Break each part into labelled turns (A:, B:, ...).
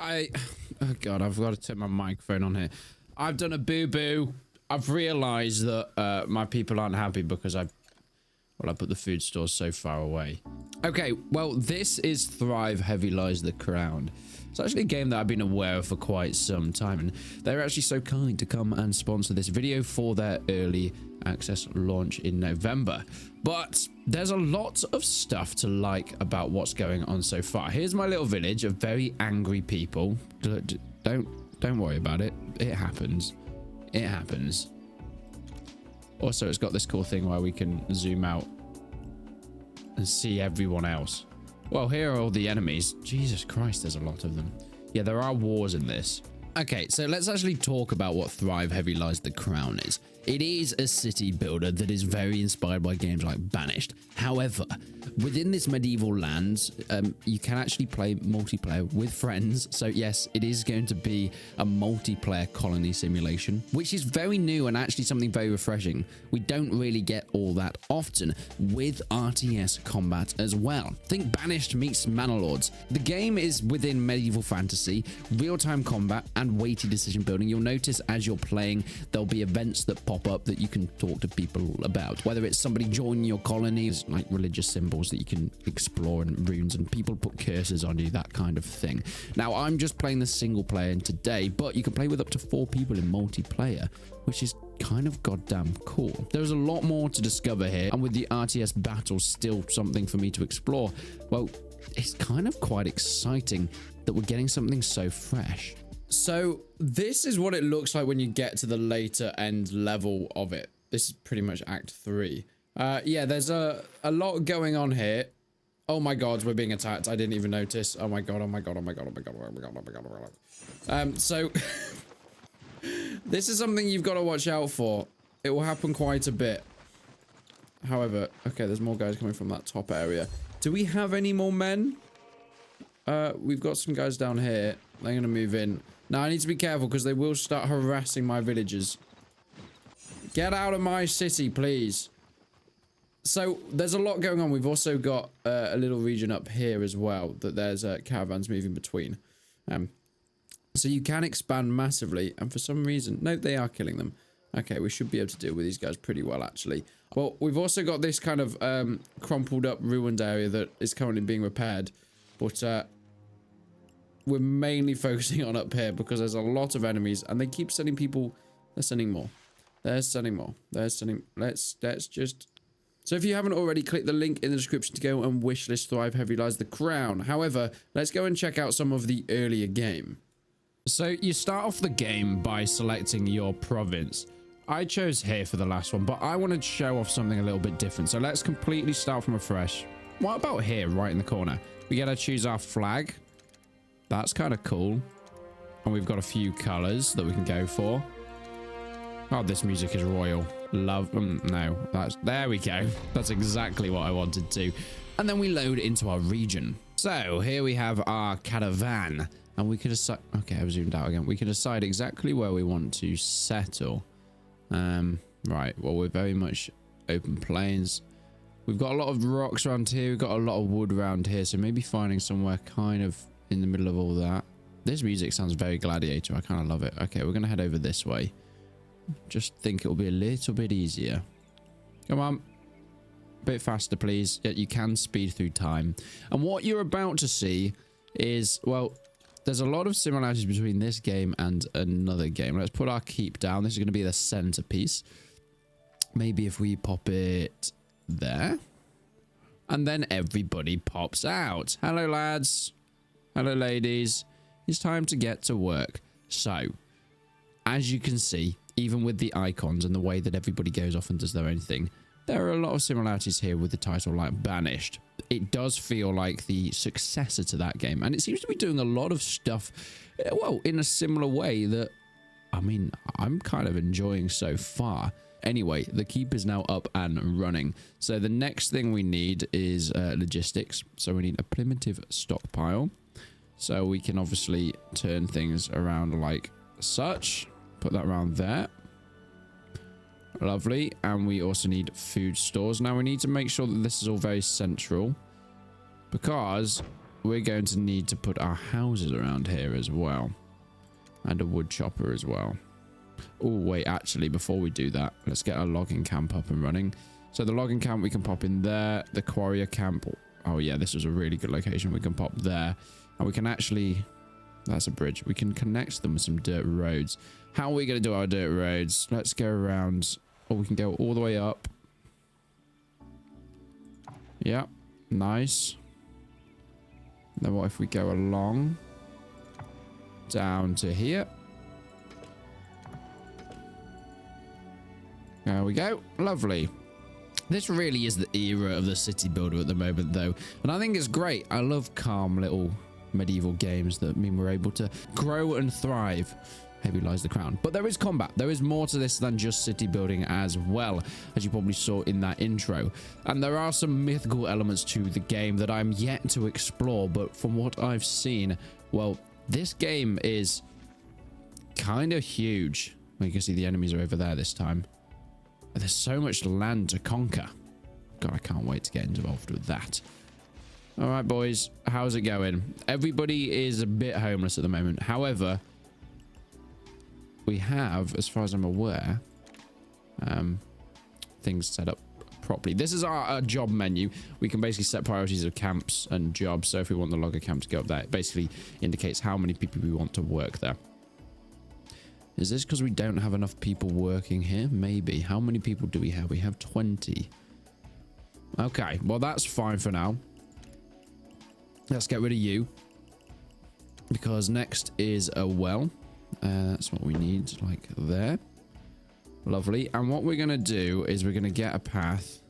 A: Oh God, I've got to turn my microphone on here. I've done a boo-boo. I've realized that my people aren't happy because I put the food stores so far away. Okay, well, this is Thrive Heavy Lies the Crown. It's actually a game that I've been aware of for quite some time, and they're actually so kind to come and sponsor this video for their early access launch in November. But there's a lot of stuff to like about what's going on so far. Here's my little village of very angry people. Don't worry about it. It happens. It happens. Also, it's got this cool thing where we can zoom out and see everyone else. Well, here are all the enemies. Jesus Christ, there's a lot of them. Yeah, there are wars in this. Okay, so let's actually talk about what Thrive Heavy Lies the Crown is. It is a city builder that is very inspired by games like Banished. However, within this medieval lands, you can actually play multiplayer with friends. So yes, it is going to be a multiplayer colony simulation, which is very new and actually something very refreshing. We don't really get all that often with RTS combat as well. Think Banished meets Manor-Lords. The game is within medieval fantasy, real-time combat, and weighty decision building. You'll notice as you're playing, there'll be events that pop up that you can talk to people about, whether it's somebody joining your colonies, like religious symbols that you can explore and runes, and people put curses on you, that kind of thing. Now, I'm just playing the single player in today, but you can play with up to 4 people in multiplayer, which is kind of goddamn cool. There's a lot more to discover here, and with the RTS battles still something for me to explore, well, it's kind of quite exciting that we're getting something so fresh. So this is what it looks like when you get to the later end level of it. This is pretty much Act 3. Yeah, there's a lot going on here. Oh my God, we're being attacked. I didn't even notice. Oh my God, oh my God, oh my God, oh my God, oh my God, oh my God, oh my God. So this is something you've got to watch out for. It will happen quite a bit. However, okay, there's more guys coming from that top area. Do we have any more men? We've got some guys down here. They're going to move in. Now, I need to be careful because they will start harassing my villagers. Get out of my city, please. So, there's a lot going on. We've also got a little region up here as well that there's caravans moving between. So, you can expand massively. And for some reason... No, they are killing them. Okay, we should be able to deal with these guys pretty well, actually. Well, we've also got this kind of crumpled up, ruined area that is currently being repaired. But... we're mainly focusing on up here because there's a lot of enemies and they keep sending people. They're sending more. They're sending more. They're sending. Let's just. So if you haven't already, click the link in the description to go and wishlist Thrive Heavy Lies the Crown. However, let's go and check out some of the earlier game. So you start off the game by selecting your province. I chose here for the last one, but I wanted to show off something a little bit different. So let's completely start from afresh. What about here, right in the corner? We gotta choose our flag. That's kind of cool. And we've got a few colors that we can go for. Oh, this music is royal. Love. No, there we go. That's exactly what I wanted to. And then we load into our region. So here we have our caravan. And we can decide. Okay, I've zoomed out again. We can decide exactly where we want to settle. Right. Well, we're very much open plains. We've got a lot of rocks around here. We've got a lot of wood around here. So maybe finding somewhere kind of in the middle of all that. This music sounds very gladiator. I kind of love it. Okay, we're going to head over this way. Just think it'll be a little bit easier. Come on. A bit faster, please. Yeah, you can speed through time. And what you're about to see is, well, there's a lot of similarities between this game and another game. Let's put our keep down. This is going to be the centerpiece. Maybe if we pop it there. And then everybody pops out. Hello, lads. Hello, ladies. It's time to get to work. So, as you can see, even with the icons and the way that everybody goes off and does their own thing, there are a lot of similarities here with the title like Banished. It does feel like the successor to that game, and it seems to be doing a lot of stuff, well, in a similar way that, I mean, I'm kind of enjoying so far. Anyway, the keep is now up and running. So the next thing we need is logistics. So we need a primitive stockpile. So we can obviously turn things around like such. Put that around there. Lovely. And we also need food stores. Now we need to make sure that this is all very central. Because we're going to need to put our houses around here as well. And a wood chopper as well. Oh, wait, actually, before we do that, let's get our logging camp up and running. So the logging camp, we can pop in there. The quarrier camp. Oh, yeah, this is a really good location. We can pop there. And we can actually... That's a bridge. We can connect them with some dirt roads. How are we going to do our dirt roads? Let's go around. Oh, we can go all the way up. Yeah, nice. Then what if we go along down to here? There we go. Lovely. This really is the era of the city builder at the moment, though. And I think it's great. I love calm little medieval games that mean we're able to grow and thrive. Heavy lies the crown. But there is combat. There is more to this than just city building as well, as you probably saw in that intro. And there are some mythical elements to the game that I'm yet to explore. But from what I've seen, well, this game is kind of huge. Well, you can see the enemies are over there this time. There's so much land to conquer. God, I can't wait to get involved with that. All right, boys. How's it going? Everybody is a bit homeless at the moment. However, we have, as far as I'm aware, things set up properly. This is our job menu. We can basically set priorities of camps and jobs. So if we want the logger camp to go up there, it basically indicates how many people we want to work there. Is this because we don't have enough people working here? Maybe. How many people do we have? We have 20. Okay, well, that's fine for now. Let's get rid of you. Because next is a well. That's what we need, like there. Lovely. And what we're going to do is we're going to get a path.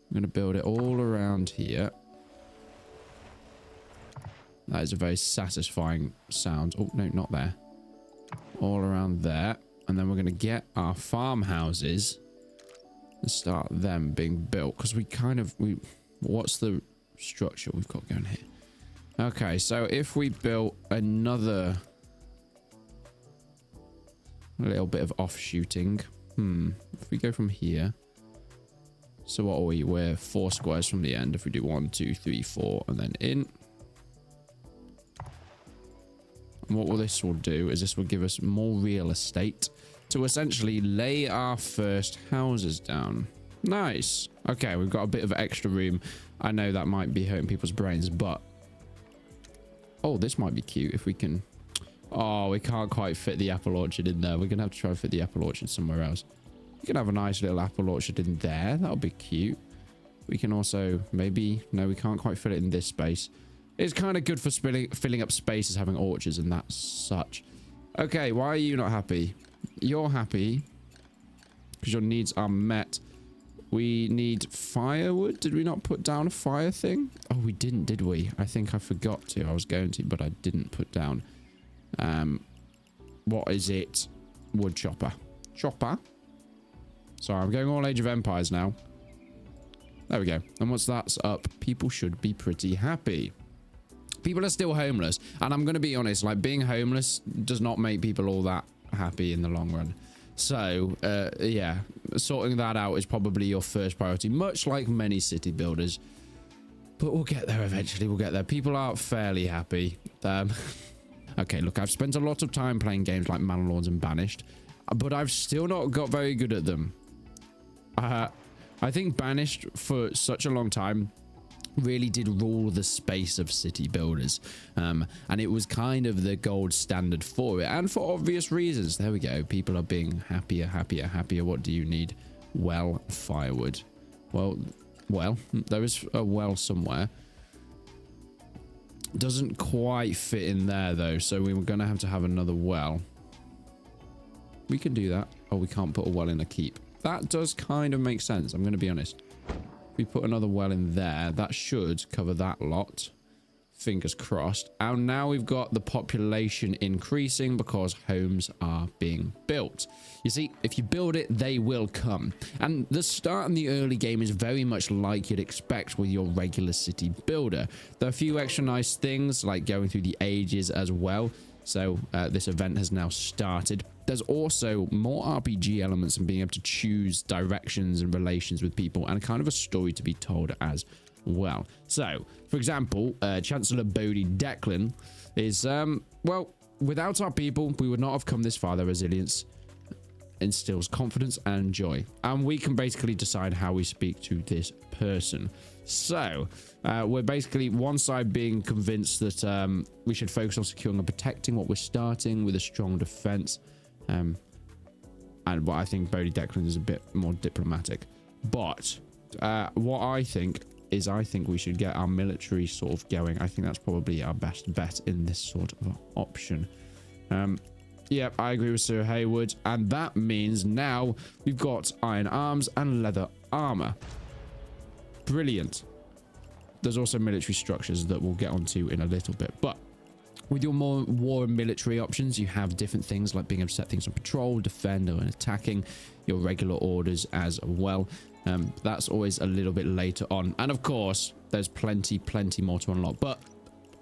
A: I'm going to build it all around here. That is a very satisfying sound. Oh, no, not there. All around there. And then we're going to get our farmhouses and start them being built. Because what's the structure we've got going here? Okay, so if we built another little bit of offshooting. If we go from here. So what are we? We're 4 squares from the end. If we do 1, 2, 3, 4, and then in. And what this will do is this will give us more real estate to essentially lay our first houses down. Nice. Okay, we've got a bit of extra room. I know that might be hurting people's brains, but... Oh, this might be cute if we can... Oh, we can't quite fit the apple orchard in there. We're going to have to try and fit the apple orchard somewhere else. You can have a nice little apple orchard in there. That'll be cute. We can also maybe... No, we can't quite fit it in this space. It's kind of good for filling up spaces, having orchards and that such. Okay, why are you not happy? You're happy because your needs are met. We need firewood. Did we not put down a fire thing? Oh, we didn't, did we? I think I forgot to. I was going to, but I didn't put down. What is it? Wood chopper. Chopper. Sorry, I'm going all Age of Empires now. There we go. And once that's up, people should be pretty happy. People are still homeless. And I'm going to be honest, like being homeless does not make people all that happy in the long run. So, yeah, sorting that out is probably your first priority, much like many city builders. But we'll get there eventually. We'll get there. People are fairly happy. Okay, look, I've spent a lot of time playing games like Lords and Banished, but I've still not got very good at them. I think Banished, for such a long time, really did rule the space of city builders. And it was kind of the gold standard for it. And for obvious reasons. There we go. People are being happier, happier, happier. What do you need? Well, firewood. Well, there is a well somewhere. Doesn't quite fit in there, though. So we were going to have another well. We can do that. Oh, we can't put a well in a keep. That does kind of make sense. I'm going to be honest. If we put another well in there, that should cover that lot. Fingers crossed. And now we've got the population increasing because homes are being built. You see, if you build it, they will come. And the start in the early game is very much like you'd expect with your regular city builder. There are a few extra nice things like going through the ages as well. So this event has now started. There's also more RPG elements and being able to choose directions and relations with people and kind of a story to be told as well. So, for example, Chancellor Bodhi Declan is, well, without our people, we would not have come this far. Their resilience instills confidence and joy. And we can basically decide how we speak to this person. So, we're basically one side being convinced that we should focus on securing and protecting what we're starting with a strong defense. And what I think Bodhi Declan is a bit more diplomatic. But what I think is we should get our military sort of going. I think that's probably our best bet in this sort of option. Yeah, I agree with Sir Haywood. And that means now we've got iron arms and leather armor. Brilliant. There's also military structures that we'll get onto in a little bit. But with your more war and military options, you have different things like being able to set things on patrol, defend, and attacking. Your regular orders as well. That's always a little bit later on. And of course, there's plenty more to unlock. But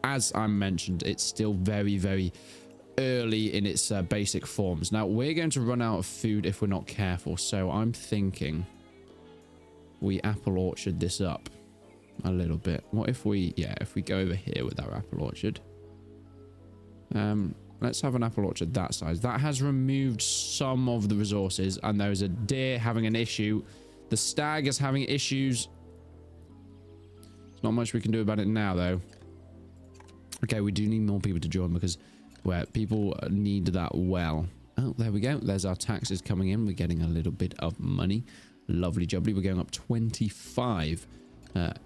A: as I mentioned, it's still very, very early in its basic forms. Now, we're going to run out of food if we're not careful. So I'm thinking we apple orchard this up a little bit. What if we, if we go over here with our apple orchard. Let's have an apple orchard that size. That has removed some of the resources, and there's a deer having an issue. The stag is having issues. There's not much we can do about it now, though. Okay, we do need more people to join because where people need that well. Oh, there we go. There's our taxes coming in. We're getting a little bit of money. Lovely jubbly. We're going up 25.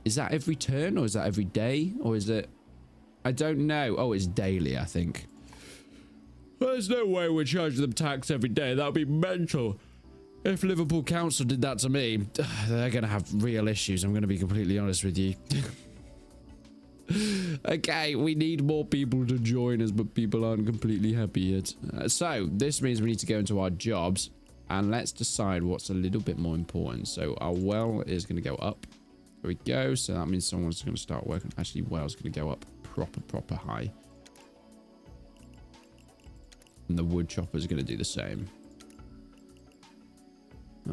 A: Is that every turn or is that every day? Or is it... I don't know. Oh, it's daily, I think. There's no way we're charging them tax every day. That would be mental. If Liverpool Council did that to me, they're going to have real issues. I'm going to be completely honest with you. Okay, we need more people to join us, but people aren't completely happy yet. So, this means we need to go into our jobs. And let's decide what's a little bit more important. So, our well is going to go up. There we go. So, that means someone's going to start working. Actually, well's going to go up proper high. And the wood chopper is going to do the same.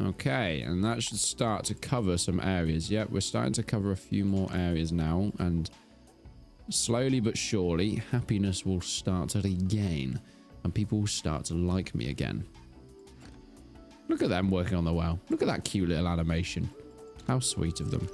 A: Okay, and that should start to cover some areas. Yep, we're starting to cover a few more areas now, and slowly but surely, happiness will start to regain, and people will start to like me again. Look at them working on the well. Look at that cute little animation. How sweet of them.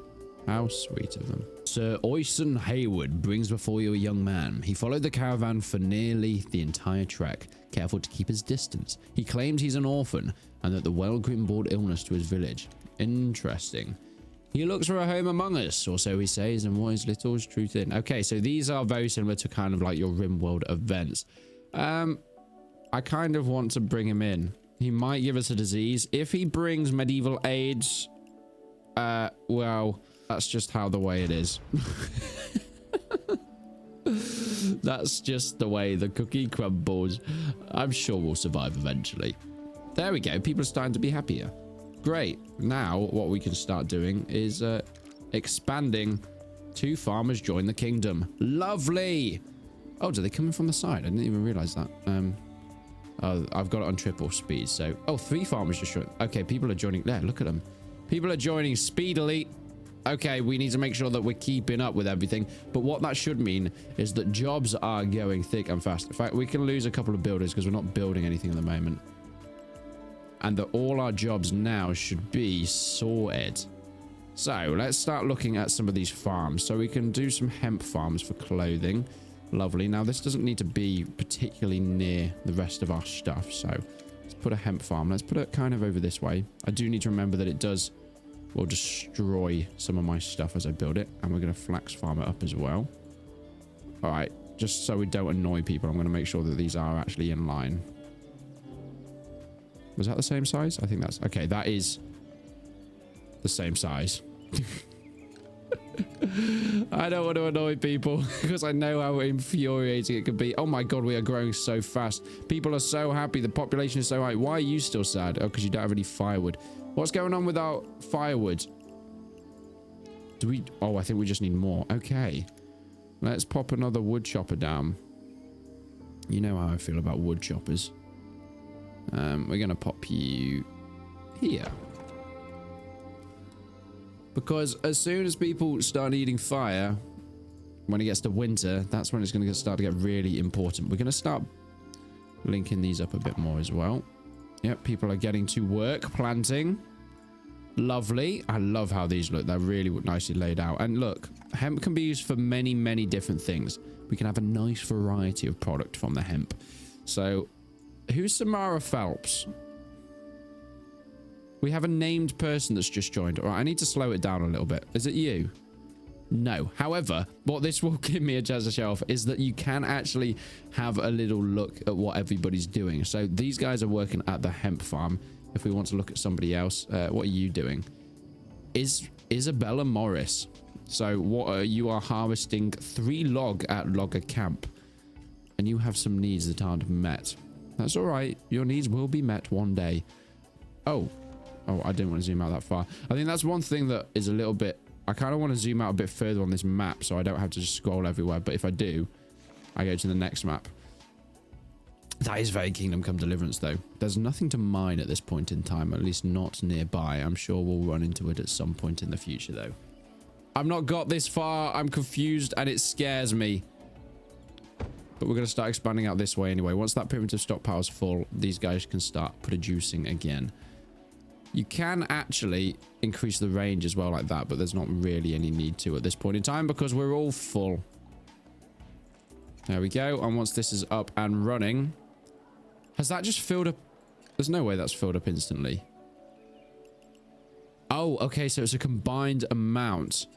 A: How sweet of them. Sir Oyson Haywood brings before you a young man. He followed the caravan for nearly the entire trek, careful to keep his distance. He claims he's an orphan and that the Welgrim brought illness to his village. Interesting. He looks for a home among us, or so he says, and what is little is truth in. Okay, so these are very similar to kind of like your RimWorld events. I kind of want to bring him in. He might give us a disease. If he brings medieval aids, well, that's just how the way it is. That's just the way the cookie crumbles. I'm sure we'll survive eventually. There we go. People are starting to be happier. Great. Now what we can start doing is expanding. 2 farmers join the kingdom. Lovely. Oh, do they come in from the side? I didn't even realize that. Oh, I've got it on triple speed. So, oh, 3 farmers just joined. Okay, people are joining. There, look at them. People are joining speedily. Okay, we need to make sure that we're keeping up with everything. But what that should mean is that jobs are going thick and fast. In fact, we can lose a couple of builders because we're not building anything at the moment. And that all our jobs now should be sorted. So, let's start looking at some of these farms. So, we can do some hemp farms for clothing. Lovely. Now, this doesn't need to be particularly near the rest of our stuff. So, let's put a hemp farm. Let's put it kind of over this way. I do need to remember that it does... will destroy some of my stuff as I build it. And we're going to flax farm it up as well. All right. Just so we don't annoy people, I'm going to make sure that these are actually in line. Was that the same size? I think that's... okay, that is the same size. I don't want to annoy people because I know how infuriating it can be. Oh my god, we are growing so fast. People are so happy. The population is so high. Why are you still sad? Oh, because you don't have any firewood. What's going on with our firewood? Do we... oh, I think we just need more. Okay. Let's pop another wood chopper down. You know how I feel about wood choppers. We're going to pop you here. Because as soon as people start needing fire, when it gets to winter, that's when it's going to start to get really important. We're going to start linking these up a bit more as well. Yep, people are getting to work planting. Lovely. I love how these look. They're really nicely laid out. And look, hemp can be used for many, many different things. We can have a nice variety of product from the hemp. So, who's Samara Phelps? We have a named person that's just joined. All right, I need to slow it down a little bit. Is it you? No. However, what this will give me a chance to show off is that you can actually have a little look at what everybody's doing. So these guys are working at the hemp farm. If we want to look at somebody else, what are you doing? Isabella Morris. So what you are harvesting 3 log at Logger Camp. And you have some needs that aren't met. That's all right. Your needs will be met one day. Oh, I didn't want to zoom out that far. I think that's one thing that is a little bit... I kind of want to zoom out a bit further on this map so I don't have to just scroll everywhere. But if I do, I go to the next map. That is very Kingdom Come Deliverance, though. There's nothing to mine at this point in time, at least not nearby. I'm sure we'll run into it at some point in the future, though. I've not got this far. I'm confused, and it scares me. But we're going to start expanding out this way anyway. Once that primitive stockpile is full, these guys can start producing again. You can actually increase the range as well like that, but there's not really any need to at this point in time because we're all full. There we go. And once this is up and running... Has that just filled up? There's no way that's filled up instantly. Oh, okay. So it's a combined amount.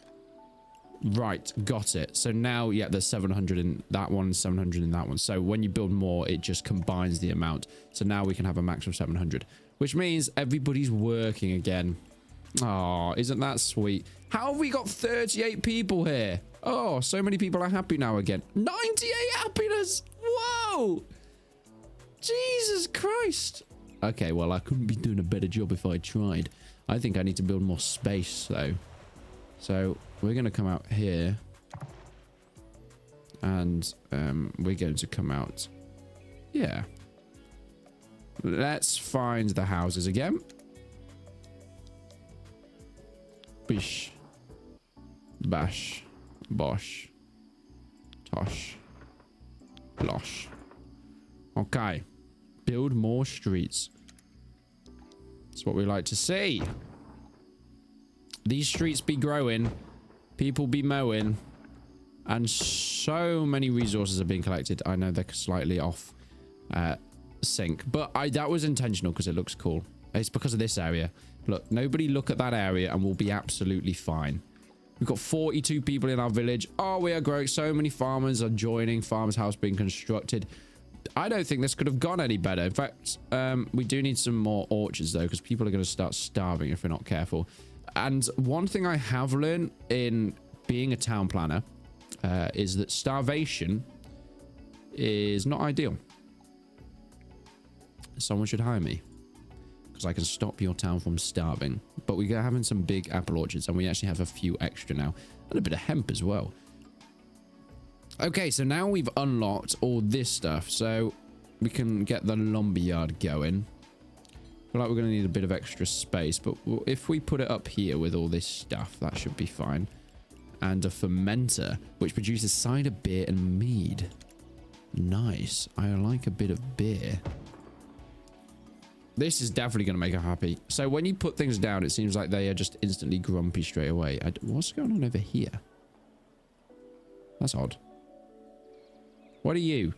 A: Right. Got it. So now, yeah, there's 700 in that one, 700 in that one. So when you build more, it just combines the amount. So now we can have a max of 700, which means everybody's working again. Oh, isn't that sweet? How have we got 38 people here? Oh, so many people are happy now again. 98 happiness. Whoa. Jesus Christ. Okay, well, I couldn't be doing a better job if I tried. I think I need to build more space, though. So we're going to come out here. And we're going to come out. Yeah. Let's find the houses again. Bish. Bash. Bosh. Tosh. Losh. Okay. Build more streets. That's what we like to see. These streets be growing. People be mowing. And so many resources are being collected. I know they're slightly off sync. But that was intentional because it looks cool. It's because of this area. Look, nobody look at that area and we'll be absolutely fine. We've got 42 people in our village. Oh, we are growing. So many farmers are joining. Farmers' house being constructed. I don't think this could have gone any better. In fact, we do need some more orchards, though, because people are going to start starving if we're not careful. And one thing I have learned in being a town planner is that starvation is not ideal. Someone should hire me because I can stop your town from starving. But we're having some big apple orchards, and we actually have a few extra now. And a bit of hemp as well. Okay, so now we've unlocked all this stuff, so we can get the lumberyard going. I feel like we're going to need a bit of extra space, but if we put it up here with all this stuff, that should be fine. And a fermenter, which produces cider, beer, and mead. Nice. I like a bit of beer. This is definitely going to make her happy. So when you put things down, it seems like they are just instantly grumpy straight away. What's going on over here? That's odd. What are you?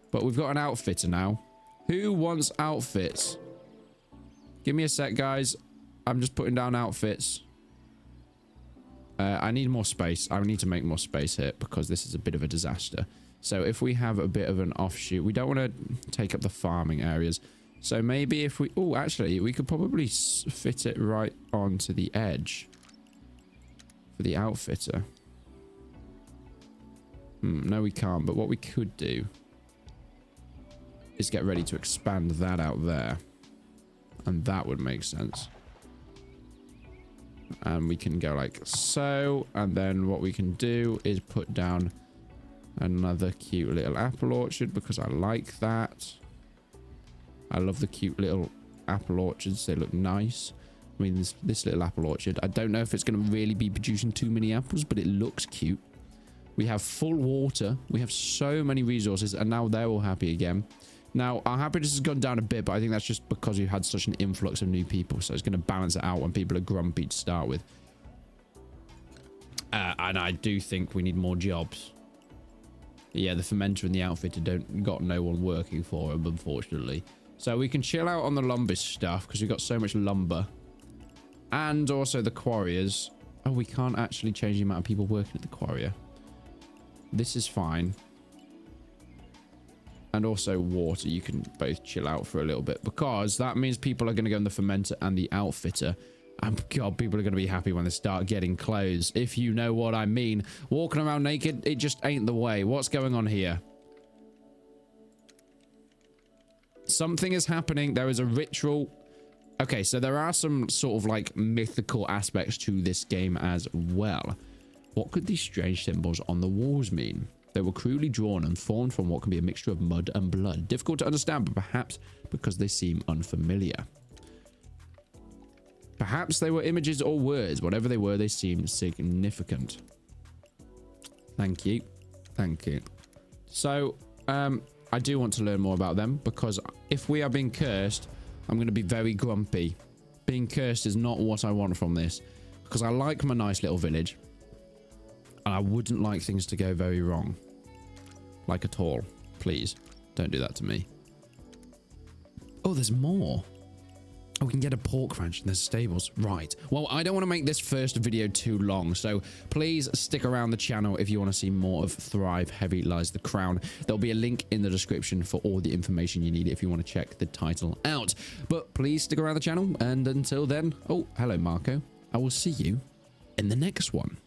A: But we've got an outfitter now. Who wants outfits? Give me a sec, guys. I'm just putting down outfits. I need more space. I need to make more space here because this is a bit of a disaster. So if we have a bit of an offshoot, we don't want to take up the farming areas. So maybe if we... Oh, actually, we could probably fit it right onto the edge for the outfitter. No, we can't. But what we could do is get ready to expand that out there. And that would make sense. And we can go like so. And then what we can do is put down another cute little apple orchard because I like that. I love the cute little apple orchards. They look nice. I mean, this little apple orchard. I don't know if it's going to really be producing too many apples, but it looks cute. We have full water. We have so many resources, and now they're all happy again. Now, our happiness has gone down a bit, but I think that's just because we've had such an influx of new people. So it's going to balance it out when people are grumpy to start with. And I do think we need more jobs. Yeah, the fermenter and the outfitter got no one working for them, unfortunately. So we can chill out on the lumber stuff because we've got so much lumber. And also the quarriers. Oh, we can't actually change the amount of people working at the quarrier. This is fine. And also water, you can both chill out for a little bit because that means people are going to go in the fermenter and the outfitter. And God, people are going to be happy when they start getting clothes, if you know what I mean. Walking around naked, it just ain't the way. What's going on here? Something is happening. There is a ritual. Okay, so there are some sort of like mythical aspects to this game as well. What could these strange symbols on the walls mean? They were crudely drawn and formed from what can be a mixture of mud and blood. Difficult to understand, but perhaps because they seem unfamiliar. Perhaps they were images or words. Whatever they were, they seemed significant. Thank you. Thank you. So, I do want to learn more about them because if we are being cursed, I'm going to be very grumpy. Being cursed is not what I want from this because I like my nice little village. And I wouldn't like things to go very wrong. Like at all. Please, don't do that to me. Oh, there's more. Oh, we can get a pork ranch and there's stables. Right. Well, I don't want to make this first video too long, so please stick around the channel if you want to see more of Thrive Heavy Lies the Crown. There'll be a link in the description for all the information you need if you want to check the title out. But please stick around the channel, and until then... Oh, hello, Marco. I will see you in the next one.